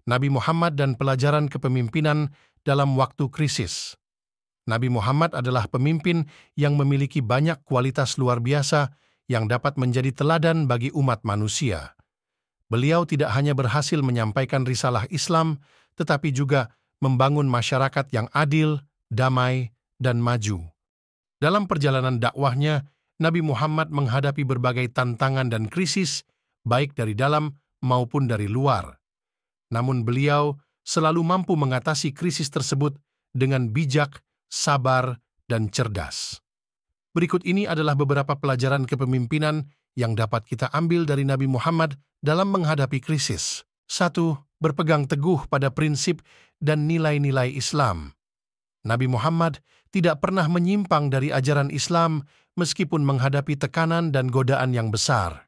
Nabi Muhammad dan pelajaran kepemimpinan dalam waktu krisis. Nabi Muhammad adalah pemimpin yang memiliki banyak kualitas luar biasa yang dapat menjadi teladan bagi umat manusia. Beliau tidak hanya berhasil menyampaikan risalah Islam, tetapi juga membangun masyarakat yang adil, damai, dan maju. Dalam perjalanan dakwahnya, Nabi Muhammad menghadapi berbagai tantangan dan krisis, baik dari dalam maupun dari luar. Namun beliau selalu mampu mengatasi krisis tersebut dengan bijak, sabar, dan cerdas. Berikut ini adalah beberapa pelajaran kepemimpinan yang dapat kita ambil dari Nabi Muhammad dalam menghadapi krisis. 1. Berpegang teguh pada prinsip dan nilai-nilai Islam. Nabi Muhammad tidak pernah menyimpang dari ajaran Islam meskipun menghadapi tekanan dan godaan yang besar.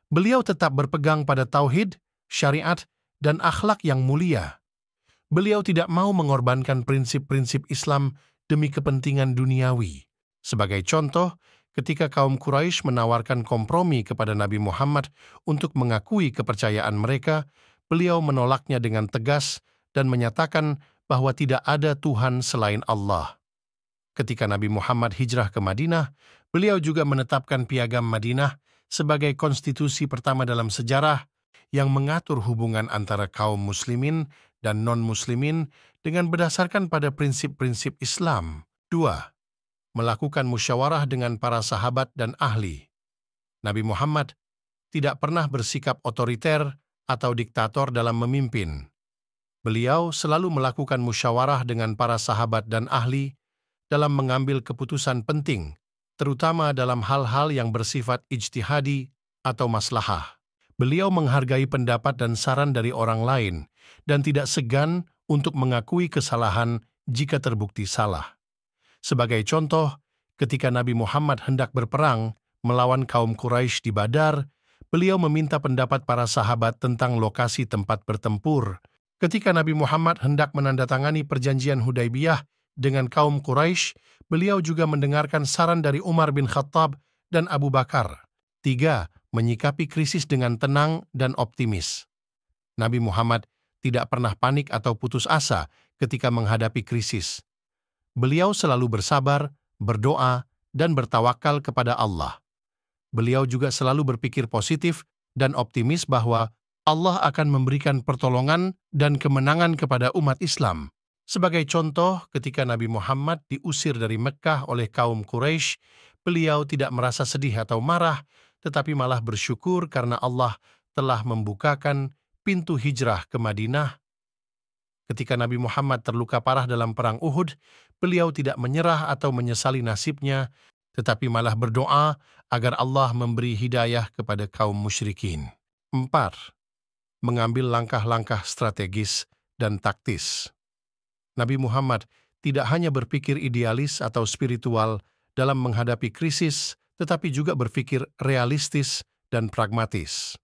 Beliau tetap berpegang pada tauhid, syariat, dan akhlak yang mulia. Beliau tidak mau mengorbankan prinsip-prinsip Islam demi kepentingan duniawi. Sebagai contoh, ketika kaum Quraisy menawarkan kompromi kepada Nabi Muhammad untuk mengakui kepercayaan mereka, beliau menolaknya dengan tegas dan menyatakan bahwa tidak ada Tuhan selain Allah. Ketika Nabi Muhammad hijrah ke Madinah, beliau juga menetapkan Piagam Madinah sebagai konstitusi pertama dalam sejarah yang mengatur hubungan antara kaum muslimin dan non-muslimin dengan berdasarkan pada prinsip-prinsip Islam. 2. Melakukan musyawarah dengan para sahabat dan ahli. Nabi Muhammad tidak pernah bersikap otoriter atau diktator dalam memimpin. Beliau selalu melakukan musyawarah dengan para sahabat dan ahli dalam mengambil keputusan penting, terutama dalam hal-hal yang bersifat ijtihadi atau maslahah. Beliau menghargai pendapat dan saran dari orang lain dan tidak segan untuk mengakui kesalahan jika terbukti salah. Sebagai contoh, ketika Nabi Muhammad hendak berperang melawan kaum Quraisy di Badar, beliau meminta pendapat para sahabat tentang lokasi tempat bertempur. Ketika Nabi Muhammad hendak menandatangani perjanjian Hudaybiyah dengan kaum Quraisy, beliau juga mendengarkan saran dari Umar bin Khattab dan Abu Bakar. 3. Menyikapi krisis dengan tenang dan optimis. Nabi Muhammad tidak pernah panik atau putus asa ketika menghadapi krisis. Beliau selalu bersabar, berdoa, dan bertawakal kepada Allah. Beliau juga selalu berpikir positif dan optimis bahwa Allah akan memberikan pertolongan dan kemenangan kepada umat Islam. Sebagai contoh, ketika Nabi Muhammad diusir dari Mekkah oleh kaum Quraisy, beliau tidak merasa sedih atau marah, tetapi malah bersyukur karena Allah telah membukakan pintu hijrah ke Madinah. Ketika Nabi Muhammad terluka parah dalam perang Uhud, beliau tidak menyerah atau menyesali nasibnya, tetapi malah berdoa agar Allah memberi hidayah kepada kaum musyrikin. 4. Mengambil langkah-langkah strategis dan taktis. Nabi Muhammad tidak hanya berpikir idealis atau spiritual dalam menghadapi krisis, tetapi juga berpikir realistis dan pragmatis.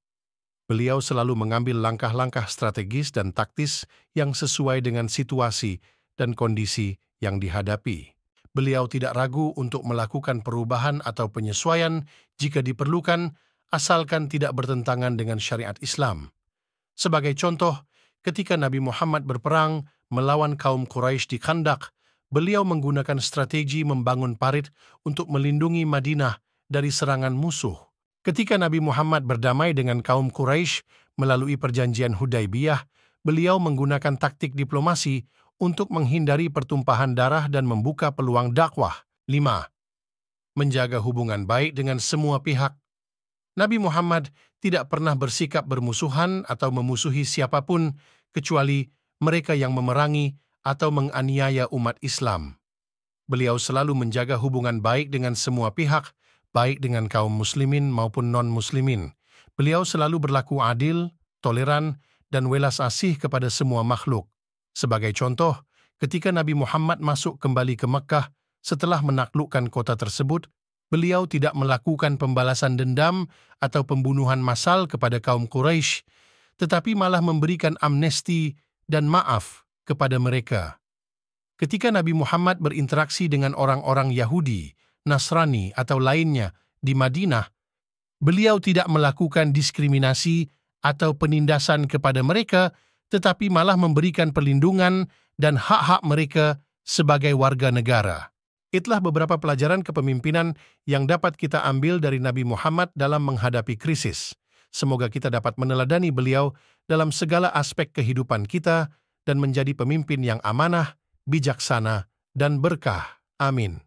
Beliau selalu mengambil langkah-langkah strategis dan taktis yang sesuai dengan situasi dan kondisi yang dihadapi. Beliau tidak ragu untuk melakukan perubahan atau penyesuaian jika diperlukan, asalkan tidak bertentangan dengan syariat Islam. Sebagai contoh, ketika Nabi Muhammad berperang melawan kaum Quraisy di Khandaq, beliau menggunakan strategi membangun parit untuk melindungi Madinah dari serangan musuh. Ketika Nabi Muhammad berdamai dengan kaum Quraisy melalui perjanjian Hudaybiyah, beliau menggunakan taktik diplomasi untuk menghindari pertumpahan darah dan membuka peluang dakwah. 5. Menjaga hubungan baik dengan semua pihak. Nabi Muhammad tidak pernah bersikap bermusuhan atau memusuhi siapapun kecuali mereka yang memerangi atau menganiaya umat Islam. Beliau selalu menjaga hubungan baik dengan semua pihak, baik dengan kaum muslimin maupun non-muslimin. Beliau selalu berlaku adil, toleran, dan welas asih kepada semua makhluk. Sebagai contoh, ketika Nabi Muhammad masuk kembali ke Mekkah setelah menaklukkan kota tersebut, beliau tidak melakukan pembalasan dendam atau pembunuhan massal kepada kaum Quraisy, tetapi malah memberikan amnesti dan maaf kepada mereka. Ketika Nabi Muhammad berinteraksi dengan orang-orang Yahudi, Nasrani, atau lainnya di Madinah, beliau tidak melakukan diskriminasi atau penindasan kepada mereka, tetapi malah memberikan perlindungan dan hak-hak mereka sebagai warga negara. Itulah beberapa pelajaran kepemimpinan yang dapat kita ambil dari Nabi Muhammad dalam menghadapi krisis. Semoga kita dapat meneladani beliau dalam segala aspek kehidupan kita dan menjadi pemimpin yang amanah, bijaksana, dan berkah. Amin.